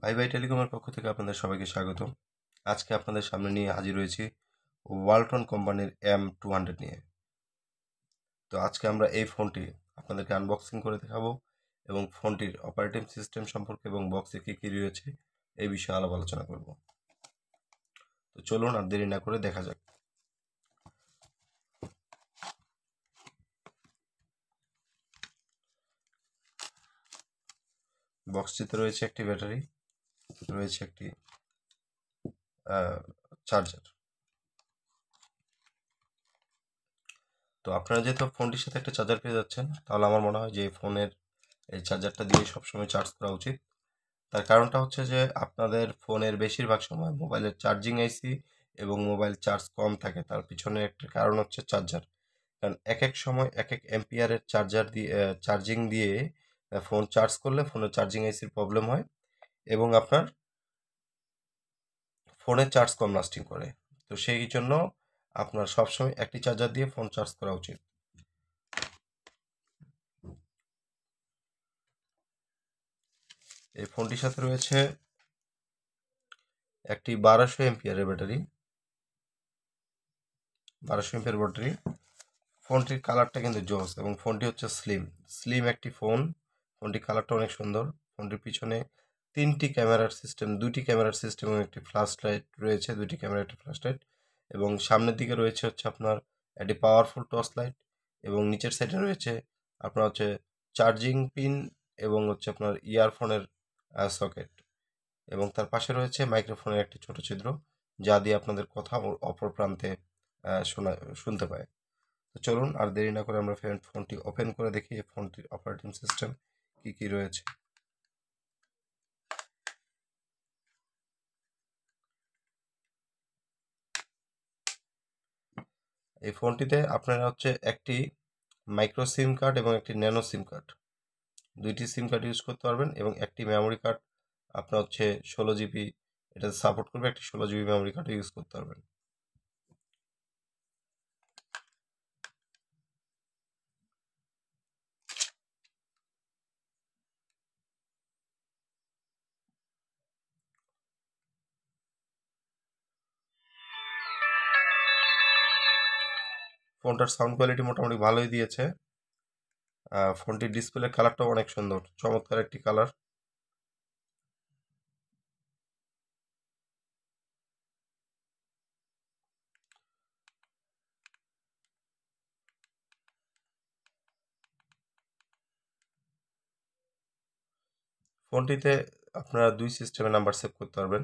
ভাই ভাই টেলিকমের পক্ষ থেকে আপনাদের সবাইকে স্বাগত। আজকে আপনাদের সামনে নিয়ে হাজির হয়েছি ওয়ালটন কোম্পানির M200 নিয়ে। তো আজকে আমরা এই ফোনটি আপনাদেরকে আনবক্সিং করে দেখাবো এবং ফোনটির অপারেটিং সিস্টেম সম্পর্কে এবং বক্সে কী কী রয়েছে এই বিষয়ে আলাপ আলোচনা করব। তো চলুন আর দেরি না করে দেখা যাক। বক্সটিতে রয়েছে একটি ব্যাটারি, রয়েছে একটি চার্জার। তো আপনারা যেহেতু ফোনটির সাথে একটা চার্জার পেয়ে যাচ্ছেন, তাহলে আমার মনে হয় যে এই ফোনের এই চার্জারটা দিয়ে সবসময় চার্জ করা উচিত। তার কারণটা হচ্ছে যে আপনাদের ফোনের বেশিরভাগ সময় মোবাইলের চার্জিং আইসি এবং মোবাইল চার্জ কম থাকে, তার পিছনে একটা কারণ হচ্ছে চার্জার। কারণ এক এক সময় এক এক এম্পিয়ারের চার্জার দিয়ে চার্জিং দিয়ে ফোন চার্জ করলে ফোনের চার্জিং আইসির প্রবলেম হয় এবং আপনার ফোনের চার্জ কম লাস্টিং করে। তো সেই জন্য আপনার সবসময় একটি চার্জার দিয়ে ফোন চার্জ করা উচিত। এই ফোনটির সাথে রয়েছে একটি 1200 এমপিয়ারের ব্যাটারি। ফোনটির কালারটা কিন্তু জোস এবং ফোনটি হচ্ছে স্লিম একটি ফোন। ফোনটির কালারটা অনেক সুন্দর। ফোনটির পিছনে দুইটি ক্যামেরার সিস্টেম এবং একটি ফ্ল্যাশ লাইট রয়েছে, দুইটি ক্যামেরা একটি ফ্ল্যাশ লাইট, এবং সামনের দিকে রয়েছে হচ্ছে আপনার একটি পাওয়ারফুল টর্চ লাইট এবং নিচের সাইডে রয়েছে আপনার হচ্ছে চার্জিং পিন এবং হচ্ছে আপনার ইয়ারফোনের সকেট, এবং তার পাশে রয়েছে মাইক্রোফোনের একটি ছোট ছিদ্র, যা দিয়ে আপনাদের কথা অপর প্রান্তে শুনতে পায়। তো চলুন আর দেরি না করে আমরা ফোনটি ওপেন করে দেখি এই ফোনটির অপারেটিং সিস্টেম কি কি রয়েছে। এই ফোনটিতে আপনারা হচ্ছে একটি মাইক্রো সিম কার্ড এবং একটি ন্যানো সিম কার্ড, দুইটি সিম কার্ড ইউজ করতে পারবেন এবং একটি মেমোরি কার্ড আপনার হচ্ছে 16 জিবি, এটা সাপোর্ট করবে, একটি 16 জিবি মেমোরি কার্ড ইউজ করতে পারবেন। ফোনটার সাউন্ড কোয়ালিটি মোটামুটি ভালোই দিয়েছে। ফোনটির ডিসপ্লে কালারটাও অনেক সুন্দর, চমৎকার একটি কালার। ফোনটিতে আপনারা দুই সিস্টেমে নাম্বার সেভ করতে পারবেন।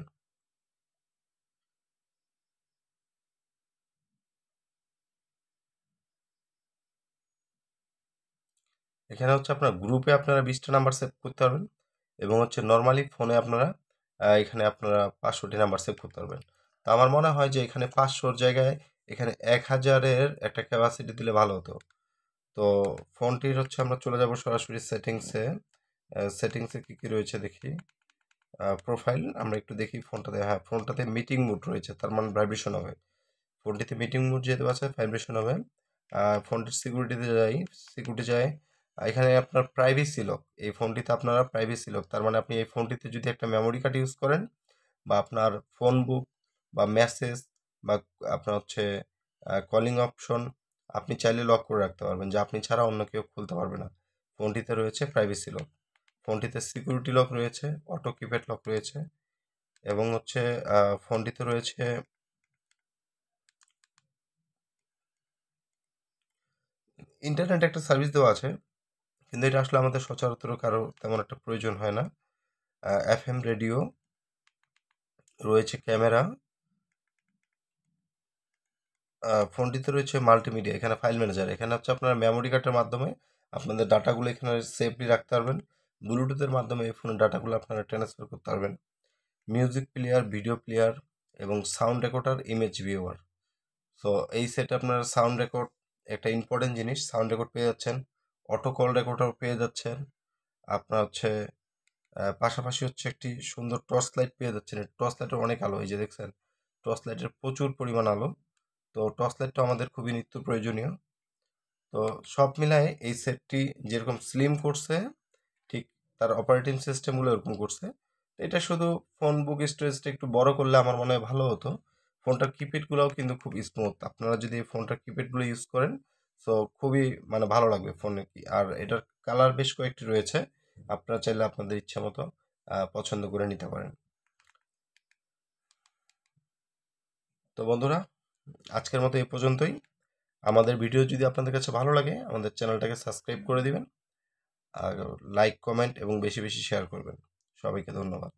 এখানে হচ্ছে আপনার গ্রুপে আপনারা 20টা নাম্বার সেভ করতে পারবেন এবং হচ্ছে নর্মালি ফোনে আপনারা এখানে আপনারা 500টি নাম্বার সেভ করতে পারবেন। তো আমার মনে হয় যে এখানে 500-র জায়গায় এখানে 1000-এর একটা ক্যাপাসিটি দিলে ভালো হতো। তো ফোনটির হচ্ছে আমরা চলে যাব সরাসরি সেটিংসে। সেটিংসে কী কী রয়েছে দেখি। প্রোফাইল আমরা একটু দেখি ফোনটাতে। হ্যাঁ, ফোনটাতে মিটিং মুড রয়েছে, তার মানে ভাইব্রেশন হবে। ফোনটিতে মিটিং মুড যেহেতু আছে, ভাইব্রেশন হবে। ফোনটির সিকিউরিটি যায়। এখানে আপনার প্রাইভেসি লক, এই ফোনটিতে আপনারা প্রাইভেসি লক, তার মানে আপনি এই ফোনটিতে যদি একটা মেমোরি কার্ড ইউজ করেন বা আপনার ফোন বুক বা মেসেজ বা আপনার হচ্ছে কলিং অপশন আপনি চাইলে লক করে রাখতে পারবেন, যে আপনি ছাড়া অন্য কেউ খুলতে পারবে না। ফোনটিতে রয়েছে প্রাইভেসি লক, ফোনটিতে সিকিউরিটি লক রয়েছে, অটো কিপ্যাড লক রয়েছে এবং হচ্ছে ফোনটিতে রয়েছে ইন্টারনেট একটা সার্ভিস দেওয়া আছে, কিন্তু এটা আসলে আমাদের সচরাচর কারো তেমন একটা প্রয়োজন হয় না। FM রেডিও রয়েছে, ক্যামেরা, ফোনটিতে রয়েছে মাল্টিমিডিয়া, এখানে ফাইল ম্যানেজার, এখানে হচ্ছে আপনার মেমোরি কার্ডের মাধ্যমে আপনাদের ডাটাগুলো এখানে সেফলি রাখতে পারবেন। ব্লুটুথের মাধ্যমে এই ফোনের ডাটাগুলো আপনারা ট্রান্সফার করতে পারবেন। মিউজিক প্লেয়ার, ভিডিও প্লেয়ার এবং sound recorder, image viewer. So এই সেটে আপনার সাউন্ড রেকর্ড একটা ইম্পর্টেন্ট জিনিস, সাউন্ড রেকর্ড পেয়ে যাচ্ছেন, অটো কল রেকর্ডার পেয়ে যাচ্ছেন। আপনার হচ্ছে পাশাপাশি হচ্ছে একটি সুন্দর টর্চ লাইট পেয়ে যাচ্ছেন। টর্চ লাইটের অনেক আলো, এই যে দেখছেন টর্চ লাইটের প্রচুর পরিমাণ আলো। তো টর্চ লাইটটা আমাদের খুবই নিত্য প্রয়োজনীয়। তো সব মিলায় এই সেটটি যেরকম স্লিম করছে, ঠিক তার অপারেটিং সিস্টেমগুলো এরকম করছে। তো এটা শুধু ফোন বুক স্টোরেজটা একটু বড় করলে আমার মনে হয় ভালো হতো। ফোনটার কিপ্যাডগুলোও কিন্তু খুব স্মুথ। আপনারা যদি এই ফোনটার কিপ্যাডগুলো ইউজ করেন, সো খুবই মানে ভালো লাগবে ফোনে। আর এটার কালার বেশ কয়েকটি রয়েছে। আপনারা চাইলে আপনাদের ইচ্ছামতো পছন্দ করে নিতে পারেন। তো বন্ধুরা, আজকের মতো এই পর্যন্তই। আমাদের ভিডিও যদি আপনাদের কাছে ভালো লাগে, আমাদের চ্যানেলটাকে সাবস্ক্রাইব করে দিবেন। আর লাইক, কমেন্ট এবং বেশি বেশি শেয়ার করবেন। সবাইকে ধন্যবাদ।